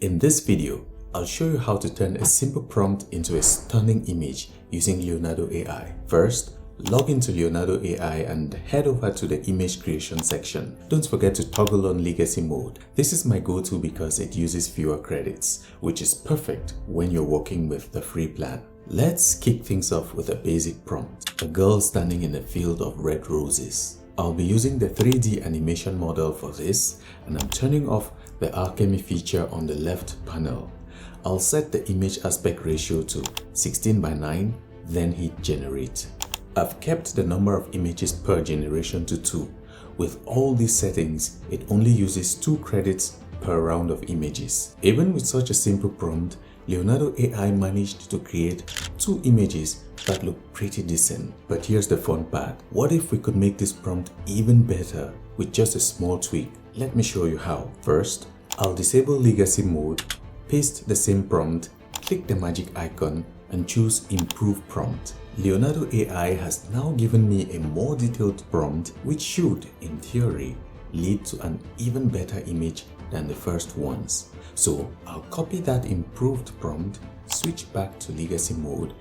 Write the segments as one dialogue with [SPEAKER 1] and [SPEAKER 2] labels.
[SPEAKER 1] In this video, I'll show you how to turn a simple prompt into a stunning image using Leonardo AI. First, log into Leonardo AI and head over to the image creation section. Don't forget to toggle on legacy mode. This is my go-to because it uses fewer credits, which is perfect when you're working with the free plan. Let's kick things off with a basic prompt. A girl standing in a field of red roses. I'll be using the 3D animation model for this, and I'm turning off the alchemy feature on the left panel. I'll set the image aspect ratio to 16:9, then hit generate. I've kept the number of images per generation to 2. With all these settings, it only uses 2 credits per round of images. Even with such a simple prompt, Leonardo AI managed to create 2 images that look pretty decent. But here's the fun part. What if we could make this prompt even better with just a small tweak? Let me show you how. First, I'll disable legacy mode, paste the same prompt, click the magic icon, and choose Improve Prompt. Leonardo AI has now given me a more detailed prompt, which should, in theory, lead to an even better image than the first ones. So I'll copy that improved prompt, switch back to legacy mode,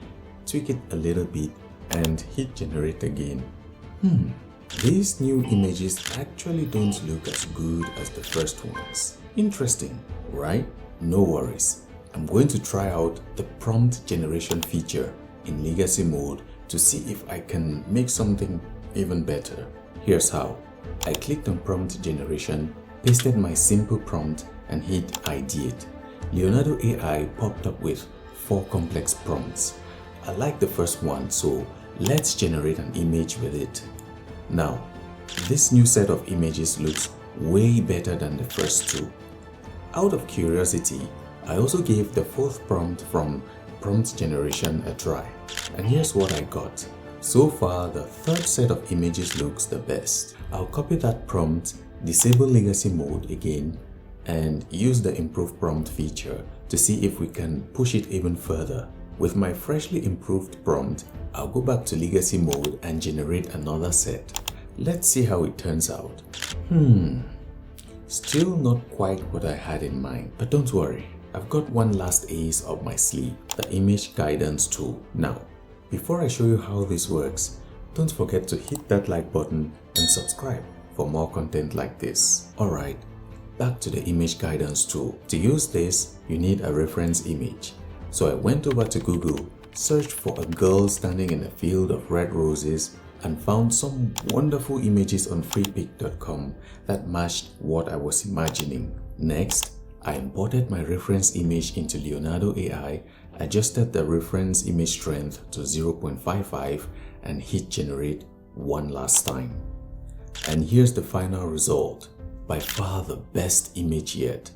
[SPEAKER 1] tweak it a little bit, and hit generate again. These new images actually don't look as good as the first ones. Interesting, right? No worries. I'm going to try out the prompt generation feature in legacy mode to see if I can make something even better. Here's how. I clicked on prompt generation, pasted my simple prompt, and hit ideate. Leonardo AI popped up with 4 complex prompts. I like the first one, so let's generate an image with it. Now, this new set of images looks way better than the first 2. Out of curiosity, I also gave the 4th prompt from prompt generation a try, and here's what I got. So far, the 3rd set of images looks the best. I'll copy that prompt, disable legacy mode again, and use the improve prompt feature to see if we can push it even further. With my freshly improved prompt, I'll go back to legacy mode and generate another set. Let's see how it turns out. Still not quite what I had in mind, but don't worry. I've got one last ace up my sleeve, the image guidance tool. Now, before I show you how this works, don't forget to hit that like button and subscribe for more content like this. Alright, back to the image guidance tool. To use this, you need a reference image. So I went over to Google, searched for a girl standing in a field of red roses, and found some wonderful images on freepik.com that matched what I was imagining. Next, I imported my reference image into Leonardo AI, adjusted the reference image strength to 0.55, and hit generate one last time. And here's the final result. By far the best image yet.